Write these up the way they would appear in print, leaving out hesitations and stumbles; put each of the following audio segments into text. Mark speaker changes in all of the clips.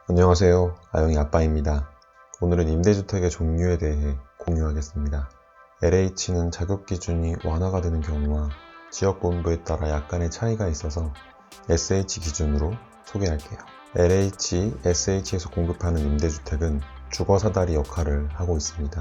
Speaker 1: 안녕하세요. 아영이 아빠입니다. 오늘은 임대주택의 종류에 대해 공유하겠습니다. LH는 자격 기준이 완화가 되는 경우와 지역본부에 따라 약간의 차이가 있어서 SH 기준으로 소개할게요. LH, SH에서 공급하는 임대주택은 주거사다리 역할을 하고 있습니다.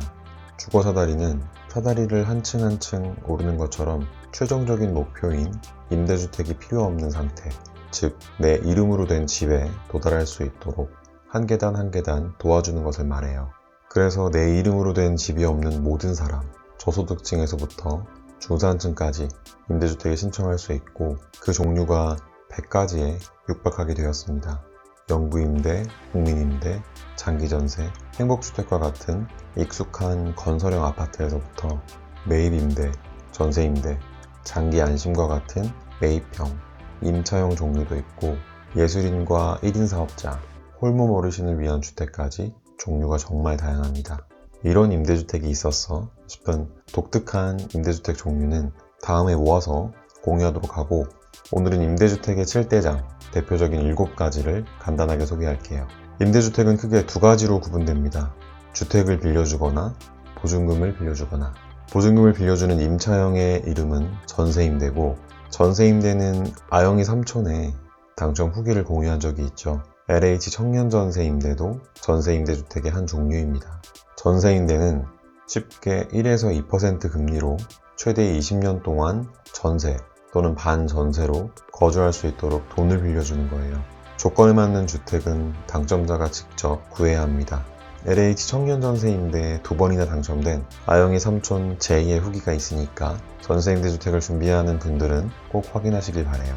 Speaker 1: 주거사다리는 사다리를 한 층 한 층 오르는 것처럼 최종적인 목표인 임대주택이 필요 없는 상태, 즉 내 이름으로 된 집에 도달할 수 있도록 한 계단 한 계단 도와주는 것을 말해요. 그래서 내 이름으로 된 집이 없는 모든 사람, 저소득층에서부터 중산층까지 임대주택에 신청할 수 있고 그 종류가 100가지에 육박하게 되었습니다. 영구임대, 국민임대, 장기전세, 행복주택과 같은 익숙한 건설형 아파트에서부터 매입임대, 전세임대, 장기안심과 같은 매입형, 임차형 종류도 있고 예술인과 1인 사업자, 홀몸 어르신을 위한 주택까지 종류가 정말 다양합니다. 이런 임대주택이 있었어 싶은 독특한 임대주택 종류는 다음에 모아서 공유하도록 하고 오늘은 임대주택의 7대장, 대표적인 7가지를 간단하게 소개할게요. 임대주택은 크게 두 가지로 구분됩니다. 주택을 빌려주거나 보증금을 빌려주거나. 보증금을 빌려주는 임차형의 이름은 전세임대고 전세임대는 아영이 삼촌의 당첨 후기를 공유한 적이 있죠. LH 청년전세임대도 전세임대주택의 한 종류입니다. 전세임대는 쉽게 1에서 2% 금리로 최대 20년 동안 전세 또는 반전세로 거주할 수 있도록 돈을 빌려주는 거예요. 조건에 맞는 주택은 당첨자가 직접 구해야 합니다. LH 청년전세임대에 2번이나 당첨된 아영이 삼촌 제2의 후기가 있으니까 전세임대주택을 준비하는 분들은 꼭 확인하시길 바래요.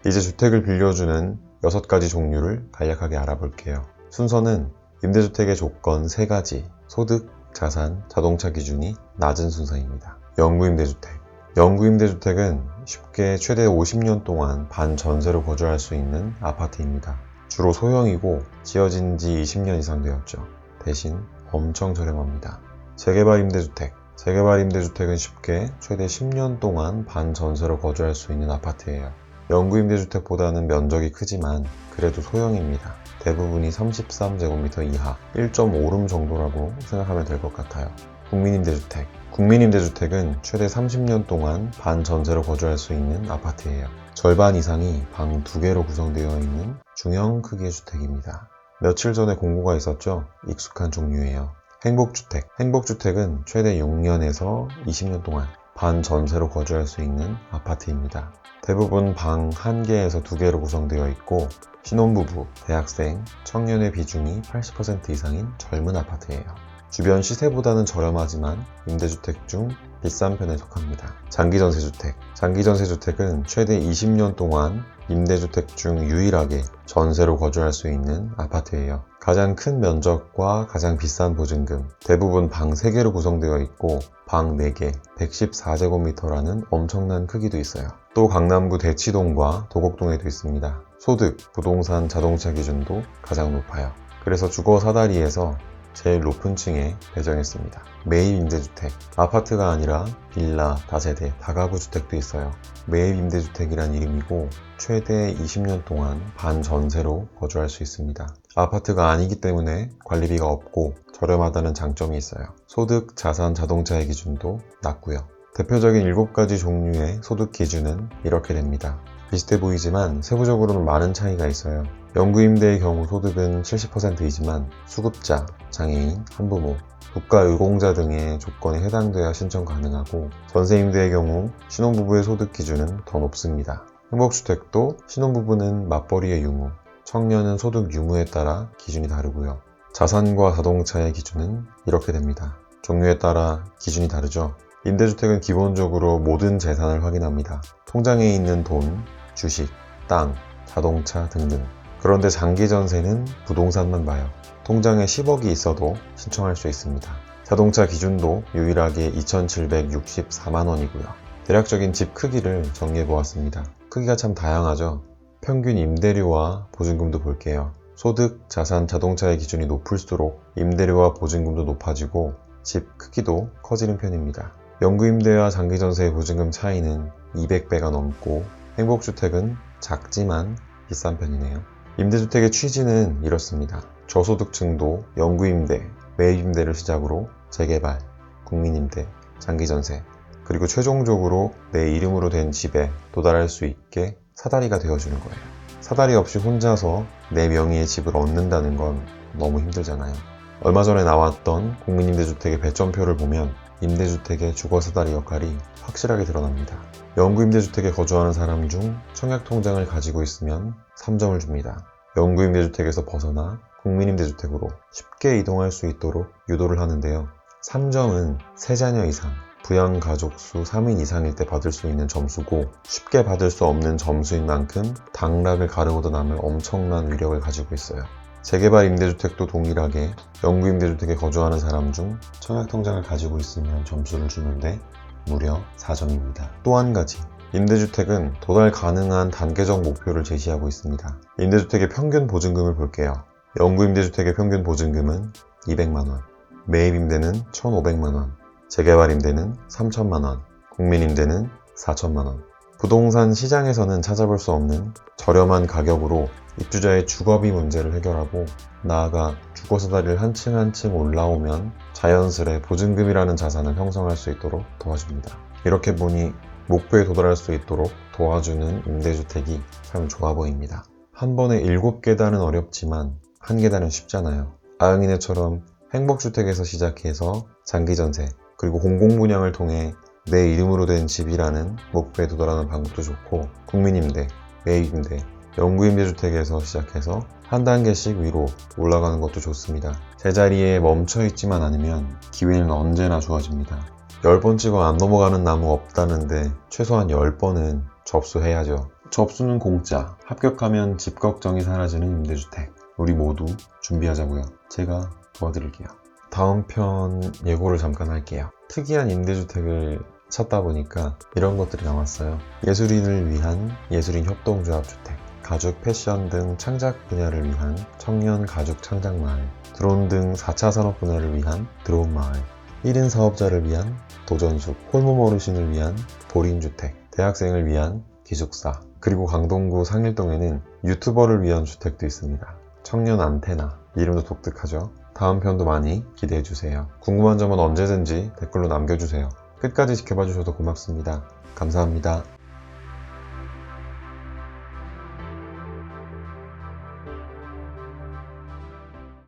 Speaker 1: 이제 주택을 빌려주는 6가지 종류를 간략하게 알아볼게요. 순서는 임대주택의 조건 3가지, 소득, 자산, 자동차 기준이 낮은 순서입니다. 영구임대주택. 영구임대주택은 쉽게 최대 50년 동안 반전세로 거주할 수 있는 아파트입니다. 주로 소형이고 지어진 지 20년 이상 되었죠. 대신 엄청 저렴합니다. 재개발임대주택. 재개발임대주택은 쉽게 최대 10년 동안 반전세로 거주할 수 있는 아파트예요. 영구임대주택보다는 면적이 크지만 그래도 소형입니다. 대부분이 33제곱미터 이하 1.5룸 정도라고 생각하면 될 것 같아요. 국민임대주택. 국민임대주택은 최대 30년 동안 반전세로 거주할 수 있는 아파트예요. 절반 이상이 방 2개로 구성되어 있는 중형 크기의 주택입니다. 며칠 전에 공고가 있었죠? 익숙한 종류예요. 행복주택. 행복주택은 최대 6년에서 20년 동안 반전세로 거주할 수 있는 아파트입니다. 대부분 방 1개에서 2개로 구성되어 있고 신혼부부, 대학생, 청년의 비중이 80% 이상인 젊은 아파트예요. 주변 시세보다는 저렴하지만 임대주택 중 비싼 편에 속합니다. 장기전세주택. 장기전세주택은 최대 20년 동안 임대주택 중 유일하게 전세로 거주할 수 있는 아파트예요. 가장 큰 면적과 가장 비싼 보증금, 대부분 방 3개로 구성되어 있고 방 4개, 114제곱미터라는 엄청난 크기도 있어요. 또 강남구 대치동과 도곡동에도 있습니다. 소득, 부동산, 자동차 기준도 가장 높아요. 그래서 주거 사다리에서 제일 높은 층에 배정했습니다. 매입 임대주택. 아파트가 아니라 빌라, 다세대, 다가구 주택도 있어요. 매입 임대주택이란 이름이고 최대 20년 동안 반전세로 거주할 수 있습니다. 아파트가 아니기 때문에 관리비가 없고 저렴하다는 장점이 있어요. 소득, 자산, 자동차의 기준도 낮고요. 대표적인 7가지 종류의 소득 기준은 이렇게 됩니다. 비슷해 보이지만 세부적으로는 많은 차이가 있어요. 영구임대의 경우 소득은 70%이지만 수급자, 장애인, 한부모, 국가유공자 등의 조건에 해당돼야 신청 가능하고 전세임대의 경우 신혼부부의 소득 기준은 더 높습니다. 행복주택도 신혼부부는 맞벌이의 유무, 청년은 소득 유무에 따라 기준이 다르고요. 자산과 자동차의 기준은 이렇게 됩니다. 종류에 따라 기준이 다르죠. 임대주택은 기본적으로 모든 재산을 확인합니다. 통장에 있는 돈, 주식, 땅, 자동차 등등. 그런데 장기전세는 부동산만 봐요. 통장에 10억이 있어도 신청할 수 있습니다. 자동차 기준도 유일하게 2,764만원이고요. 대략적인 집 크기를 정리해 보았습니다. 크기가 참 다양하죠. 평균 임대료와 보증금도 볼게요. 소득, 자산, 자동차의 기준이 높을수록 임대료와 보증금도 높아지고 집 크기도 커지는 편입니다. 영구임대와 장기전세의 보증금 차이는 200배가 넘고 행복주택은 작지만 비싼 편이네요. 임대주택의 취지는 이렇습니다. 저소득층도 영구임대, 매입임대를 시작으로 재개발, 국민임대, 장기전세, 그리고 최종적으로 내 이름으로 된 집에 도달할 수 있게 사다리가 되어주는 거예요. 사다리 없이 혼자서 내 명의의 집을 얻는다는 건 너무 힘들잖아요. 얼마 전에 나왔던 국민임대주택의 배점표를 보면 임대주택의 주거사다리 역할이 확실하게 드러납니다. 영구임대주택에 거주하는 사람 중 청약통장을 가지고 있으면 3점을 줍니다. 영구임대주택에서 벗어나 국민임대주택으로 쉽게 이동할 수 있도록 유도를 하는데요. 3점은 3자녀 이상, 부양가족수 3인 이상일 때 받을 수 있는 점수고 쉽게 받을 수 없는 점수인 만큼 당락을 가르고도 남을 엄청난 위력을 가지고 있어요. 재개발 임대주택도 동일하게 영구임대주택에 거주하는 사람 중 청약통장을 가지고 있으면 점수를 주는데 무려 4점입니다. 또 한 가지, 임대주택은 도달 가능한 단계적 목표를 제시하고 있습니다. 임대주택의 평균 보증금을 볼게요. 영구임대주택의 평균 보증금은 200만원, 매입임대는 1,500만원, 재개발임대는 3천만원, 국민임대는 4천만원. 부동산 시장에서는 찾아볼 수 없는 저렴한 가격으로 입주자의 주거비 문제를 해결하고 나아가 주거사다리를 한 층 한 층 올라오면 자연스레 보증금이라는 자산을 형성할 수 있도록 도와줍니다. 이렇게 보니 목표에 도달할 수 있도록 도와주는 임대주택이 참 좋아 보입니다. 한 번에 7계단은 어렵지만 한 계단은 쉽잖아요. 아영이네처럼 행복주택에서 시작해서 장기전세 그리고 공공분양을 통해 내 이름으로 된 집이라는 목표에 도달하는 방법도 좋고 국민임대, 매입임대, 영구임대주택에서 시작해서 한 단계씩 위로 올라가는 것도 좋습니다. 제자리에 멈춰있지만 않으면 기회는 언제나 좋아집니다. 10번 찍어 안 넘어가는 나무 없다는데 최소한 10번은 접수해야죠. 접수는 공짜, 합격하면 집 걱정이 사라지는 임대주택. 우리 모두 준비하자고요. 제가 도와드릴게요. 다음 편 예고를 잠깐 할게요. 특이한 임대주택을 찾다 보니까 이런 것들이 나왔어요. 예술인을 위한 예술인 협동조합주택, 가죽, 패션 등 창작 분야를 위한 청년 가죽 창작마을, 드론 등 4차 산업 분야를 위한 드론 마을, 1인 사업자를 위한 도전숲, 홀몸 어르신을 위한 보린주택, 대학생을 위한 기숙사, 그리고 강동구 상일동에는 유튜버를 위한 주택도 있습니다. 청년 안테나, 이름도 독특하죠? 다음 편도 많이 기대해주세요. 궁금한 점은 언제든지 댓글로 남겨주세요. 끝까지 지켜봐 주셔서 고맙습니다. 감사합니다.